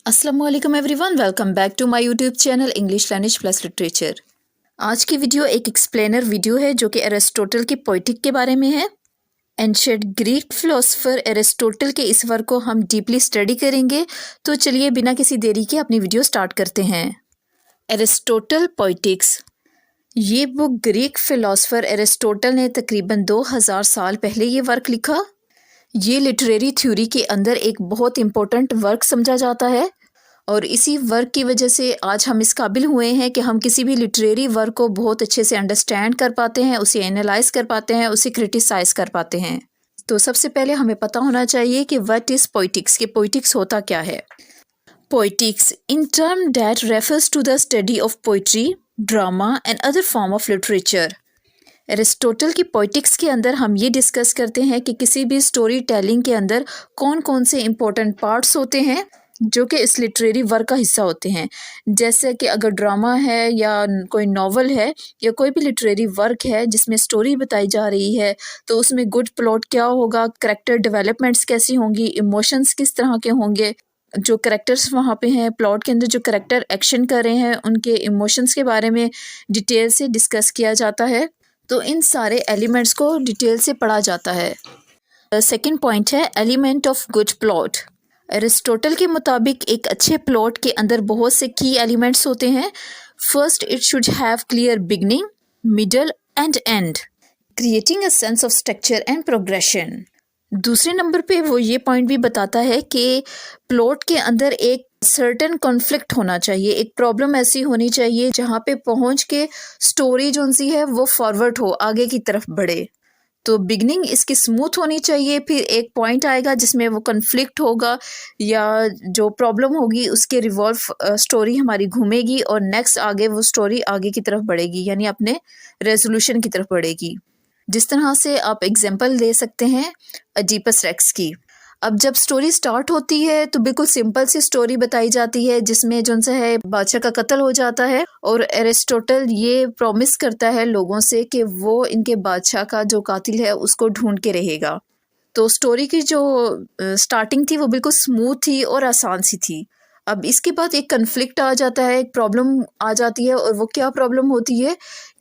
अस्सलाम वालेकुम everyone, welcome back to my YouTube channel English language plus literature. आज की वीडियो एक एक्सप्लेनर वीडियो है जो कि एरिस्टोटल की पोइटिक के बारे में है। एंशिएंट ग्रीक फिलोसोफर एरिस्टोटल के इस वर्क को हम डीपली स्टडी करेंगे। तो चलिए बिना किसी देरी के अपनी वीडियो स्टार्ट करते हैं। एरिस्टोटल पोइटिक्स, ये बुक ग्रीक फिलोसोफर एरिस्टोटल ने तकरीबन 2000 साल पहले ये वर्क लिखा। ये लिटरेरी थ्योरी के अंदर एक बहुत इम्पोर्टेंट वर्क समझा जाता है और इसी वर्क की वजह से आज हम इस काबिल हुए हैं कि हम किसी भी लिटरेरी वर्क को बहुत अच्छे से अंडरस्टैंड कर पाते हैं, उसे एनालाइज कर पाते हैं, उसे क्रिटिसाइज कर पाते हैं। तो सबसे पहले हमें पता होना चाहिए कि व्हाट इज़ पोइटिक्स, कि पोइटिक्स होता क्या है। Poetics in term that refers to the study of poetry, drama and other form of literature. Aristotle की पोइटिक्स के अंदर हम ये डिस्कस करते हैं कि किसी भी स्टोरी टेलिंग के अंदर कौन कौन से इम्पोर्टेंट पार्ट्स होते हैं जो कि इस लिटरेरी वर्क का हिस्सा होते हैं। जैसे कि अगर ड्रामा है या कोई नॉवल है या कोई भी लिटरेरी वर्क है जिसमें स्टोरी बताई जा रही है, तो उसमें गुड प्लॉट क्या होगा, करेक्टर डेवलपमेंट्स कैसी होंगी, इमोशंस किस तरह के होंगे, जो करेक्टर्स वहाँ पे हैं प्लॉट के अंदर, जो करेक्टर एक्शन कर रहे हैं उनके इमोशंस के बारे में डिटेल से डिस्कस किया जाता है। तो इन सारे एलिमेंट्स को डिटेल से पढ़ा जाता है। सेकंड पॉइंट है element of good plot. Aristotle के मुताबिक एक अच्छे प्लॉट के अंदर बहुत से की एलिमेंट्स होते हैं। First, it should have clear beginning, middle and and, creating a sense of structure and progression. दूसरे नंबर पे वो ये पॉइंट भी बताता है कि प्लॉट के अंदर एक सर्टेन कॉन्फ्लिक्ट होना चाहिए, एक प्रॉब्लम ऐसी होनी चाहिए जहाँ पे पहुँच के स्टोरी जो सी है वो फॉरवर्ड हो, आगे की तरफ बढ़े। तो बिगनिंग इसकी स्मूथ होनी चाहिए, फिर एक पॉइंट आएगा जिसमें वो कॉन्फ्लिक्ट होगा या जो प्रॉब्लम होगी उसके रिवॉल्व स्टोरी हमारी घूमेगी और नेक्स्ट आगे वो स्टोरी आगे की तरफ बढ़ेगी, यानी अपने रेजोल्यूशन की तरफ बढ़ेगी। जिस तरह से आप एग्जांपल दे सकते हैं अजीपस रेक्स की। अब जब स्टोरी स्टार्ट होती है तो बिल्कुल सिंपल सी स्टोरी बताई जाती है जिसमें जो सा है बादशाह का कत्ल हो जाता है और एरिस्टोटल ये प्रॉमिस करता है लोगों से कि वो इनके बादशाह का जो कातिल है उसको ढूंढ के रहेगा। तो स्टोरी की जो स्टार्टिंग थी वो बिल्कुल स्मूथ थी और आसान सी थी। अब इसके बाद एक कन्फ्लिक्ट आ जाता है, एक प्रॉब्लम आ जाती है और वो क्या प्रॉब्लम होती है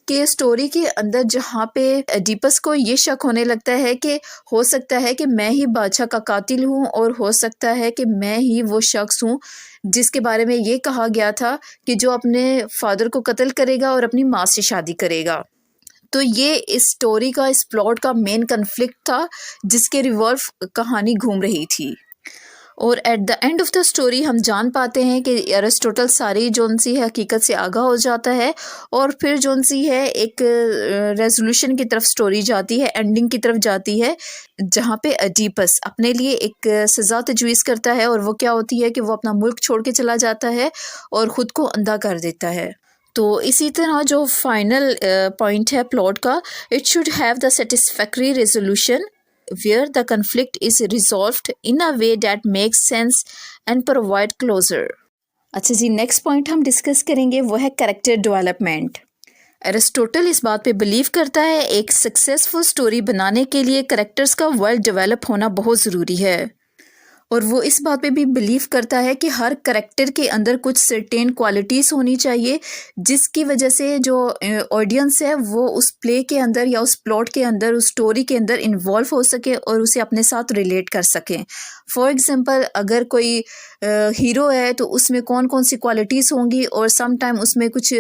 कि स्टोरी के अंदर जहाँ पे एडिपस को ये शक होने लगता है कि हो सकता है कि मैं ही बादशाह का कातिल हूँ और हो सकता है कि मैं ही वो शख्स हूँ जिसके बारे में ये कहा गया था कि जो अपने फादर को कत्ल करेगा और अपनी माँ से शादी करेगा। तो ये इस स्टोरी का, इस प्लॉट का मेन कन्फ्लिक्ट था जिसके रिवॉल्व कहानी घूम रही थी। और at the end of the story हम जान पाते हैं कि एरिस्टोटल सारी जोन सी है हकीकत से आगाह हो जाता है और फिर जोन सी है एक रेजोल्यूशन की तरफ स्टोरी जाती है, एंडिंग की तरफ जाती है, जहाँ पे अडीपस अपने लिए एक सज़ा तजवीज़ करता है और वो क्या होती है कि वो अपना मुल्क छोड़ के चला जाता है और ख़ुद को अंधा कर देता है। तो इसी तरह जो फाइनल पॉइंट है प्लॉट का, it should have the satisfactory resolution where the conflict is resolved in a way that makes sense and provide closure। अच्छा जी, नेक्स्ट पॉइंट हम डिस्कस करेंगे वो है कैरेक्टर डेवलपमेंट। एरिस्टोटल इस बात पे बिलीव करता है एक सक्सेसफुल स्टोरी बनाने के लिए कैरेक्टर्स का वेल डेवलप होना बहुत ज़रूरी है और वो इस बात पे भी बिलीव करता है कि हर करेक्टर के अंदर कुछ सर्टेन क्वालिटीज़ होनी चाहिए जिसकी वजह से जो ऑडियंस है वो उस प्ले के अंदर या उस प्लॉट के अंदर, उस स्टोरी के अंदर इन्वॉल्व हो सके और उसे अपने साथ रिलेट कर सकें। फॉर एग्जांपल अगर कोई हीरो है तो उसमें कौन कौन सी क्वालिटीज़ होंगी और सम टाइम उसमें कुछ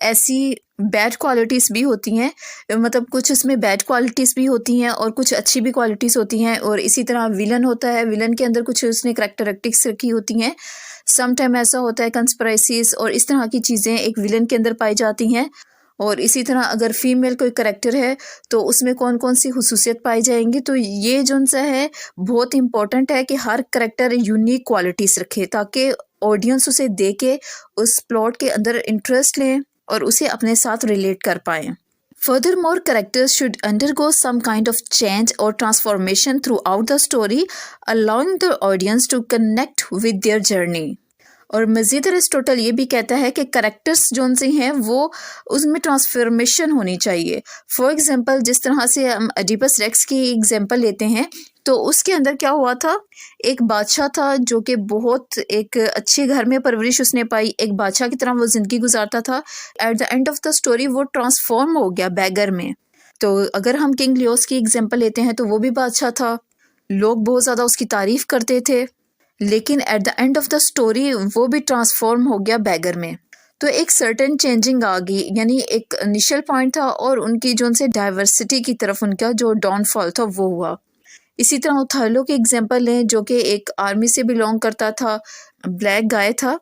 ऐसी बैड क्वालिटीज़ भी होती हैं, मतलब कुछ उसमें बैड क्वालिटीज़ भी होती हैं और कुछ अच्छी भी क्वालिटीज़ होती हैं। और इसी तरह विलन होता है, विलन के अंदर कुछ उसने करैक्टरिस्टिक्स रखी होती हैं। सम टाइम ऐसा होता है कंस्पिरेसीज और इस तरह की चीज़ें एक विलन के अंदर पाई जाती हैं। और इसी तरह अगर फीमेल कोई करैक्टर है तो उसमें कौन कौन सी खुसूसियत पाई जाएंगी। तो ये जो सा है बहुत इंपॉर्टेंट है कि हर करैक्टर यूनिक क्वालिटीज़ रखे ताकि ऑडियंस उसे देख के उस प्लॉट के अंदर इंटरेस्ट लें और उसे अपने साथ रिलेट कर पाएँ। Furthermore, characters should undergo some kind of change or transformation throughout the story, allowing the audience to connect with their journey। और मज़ीद अरिस्टोटल ये भी कहता है कि करैक्टर्स जोन से हैं वो उसमें ट्रांसफॉर्मेशन होनी चाहिए। फॉर एग्ज़ाम्पल जिस तरह से हम अडीपस रेक्स की एग्जांपल लेते हैं तो उसके अंदर क्या हुआ था, एक बादशाह था जो कि बहुत एक अच्छे घर में परवरिश उसने पाई, एक बादशाह की तरह वो ज़िंदगी गुजारता था। At the end of the story वो ट्रांसफॉर्म हो गया बैगर में। तो अगर हम किंग लियोस की एग्जांपल लेते हैं तो वो भी बादशाह था, लोग बहुत ज़्यादा उसकी तारीफ़ करते थे, लेकिन at the end of the story वो भी ट्रांसफॉर्म हो गया बैगर में। तो एक सर्टेन चेंजिंग आ गई, यानी एक इनिशियल पॉइंट था और उनकी जो उनसे डाइवर्सिटी की तरफ उनका जो डाउनफॉल था वो हुआ। इसी तरह ओथेलो की एग्जांपल लें जो कि एक आर्मी से बिलोंग करता था, ब्लैक गाय था,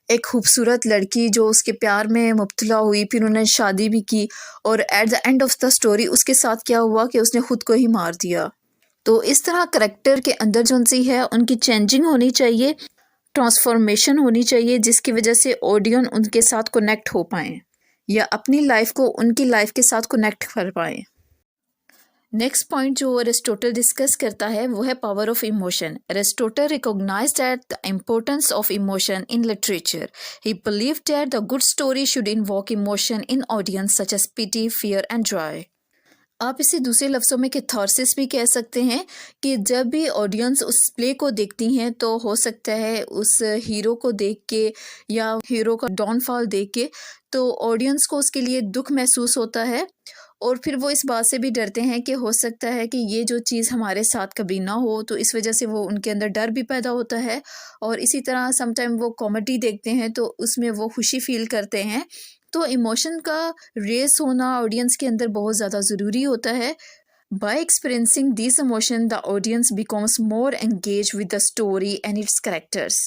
एक खूबसूरत लड़की जो उसके प्यार में मुब्तला हुई, फिर उन्होंने शादी भी की और at the end of the story उसके साथ क्या हुआ कि उसने खुद को ही मार दिया। तो इस तरह करैक्टर के अंदर जो सी है उनकी चेंजिंग होनी चाहिए, ट्रांसफॉर्मेशन होनी चाहिए, जिसकी वजह से ऑडियंस उनके साथ कनेक्ट हो पाएँ या अपनी लाइफ को उनकी लाइफ के साथ कनेक्ट कर पाएँ। नेक्स्ट पॉइंट जो अरिस्टोटल डिस्कस करता है वो है power of emotion. Aristotle recognised that the importance of emotion in literature. He believed that the good story should invoke emotion in audience such as pity, fear and Joy. आप इसे दूसरे लफ्ज़ों में catharsis भी कह सकते हैं कि जब भी ऑडियंस उस प्ले को देखती हैं तो हो सकता है उस हीरो को देख के या हीरो का डाउनफॉल देख के तो ऑडियंस को उसके लिए दुख महसूस होता है और फिर वो इस बात से भी डरते हैं कि हो सकता है कि ये जो चीज़ हमारे साथ कभी ना हो, तो इस वजह से वो उनके अंदर डर भी पैदा होता है। और इसी तरह समटाइम वो कॉमेडी देखते हैं तो उसमें वो खुशी फील करते हैं। तो इमोशन का रेस होना ऑडियंस के अंदर बहुत ज़्यादा ज़रूरी होता है। Bye experiencing this emotion the audience becomes more engage with the story and it's characters.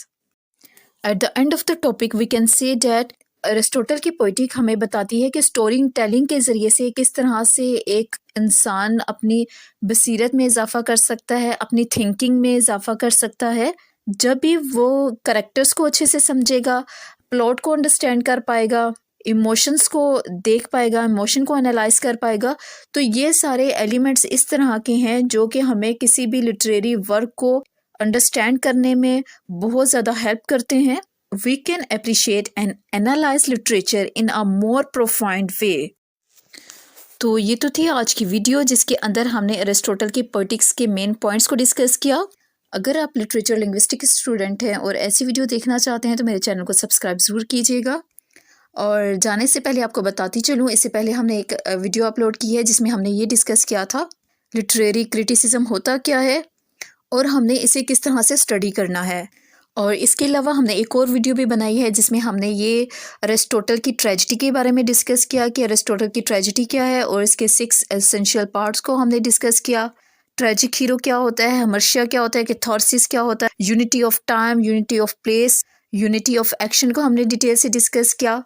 At the end of the topic we can say that Aristotle की पोएटिक हमें बताती है कि स्टोरी टेलिंग के ज़रिए से किस तरह से एक इंसान अपनी बसीरत में इजाफ़ा कर सकता है, अपनी थिंकिंग में इजाफ़ा कर सकता है। जब भी वो कैरेक्टर्स को अच्छे से समझेगा, प्लॉट को अंडरस्टैंड कर पाएगा, इमोशंस को देख पाएगा, इमोशन को एनालाइज कर पाएगा, तो ये सारे एलिमेंट्स इस तरह के हैं जो कि हमें किसी भी लिटरेरी वर्क को अंडरस्टैंड करने में बहुत ज़्यादा हेल्प करते हैं। We can appreciate and analyse literature in a more profound way. तो ये तो थी आज की वीडियो जिसके अंदर हमने अरिस्टोटल की पोएटिक्स के मेन पॉइंट्स को डिस्कस किया। अगर आप लिटरेचर लिंग्विस्टिक स्टूडेंट हैं और ऐसी वीडियो देखना चाहते हैं तो मेरे चैनल को सब्सक्राइब ज़रूर कीजिएगा। और जाने से पहले आपको बताती चलूँ, इससे पहले हमने एक वीडियो अपलोड की है जिसमें हमने ये डिस्कस किया था लिटरेरी क्रिटिसिज्म होता क्या है और हमने इसे किस तरह से स्टडी करना है। और इसके अलावा हमने एक और वीडियो भी बनाई है जिसमें हमने ये अरिस्टोटल की ट्रेजेडी के बारे में डिस्कस किया कि अरिस्टोटल की ट्रेजेडी क्या है और इसके 6 एसेंशियल पार्ट्स को हमने डिस्कस किया। ट्रेजिक हीरो क्या होता है, हर्मशिया क्या होता है, कैथारसिस क्या होता है, unity of time, unity of place, unity of action को हमने डिटेल से डिस्कस किया।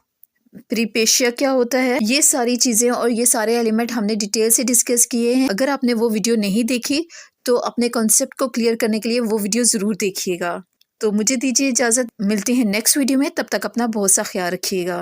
प्रीपेशिया क्या होता है, ये सारी चीज़ें और ये सारे एलिमेंट हमने डिटेल से डिस्कस किए हैं। अगर आपने वो वीडियो नहीं देखी तो अपने कॉन्सेप्ट को क्लियर करने के लिए वो वीडियो ज़रूर देखिएगा। तो मुझे दीजिए इजाज़त, मिलते हैं नेक्स्ट वीडियो में, तब तक अपना बहुत सा ख्याल रखिएगा।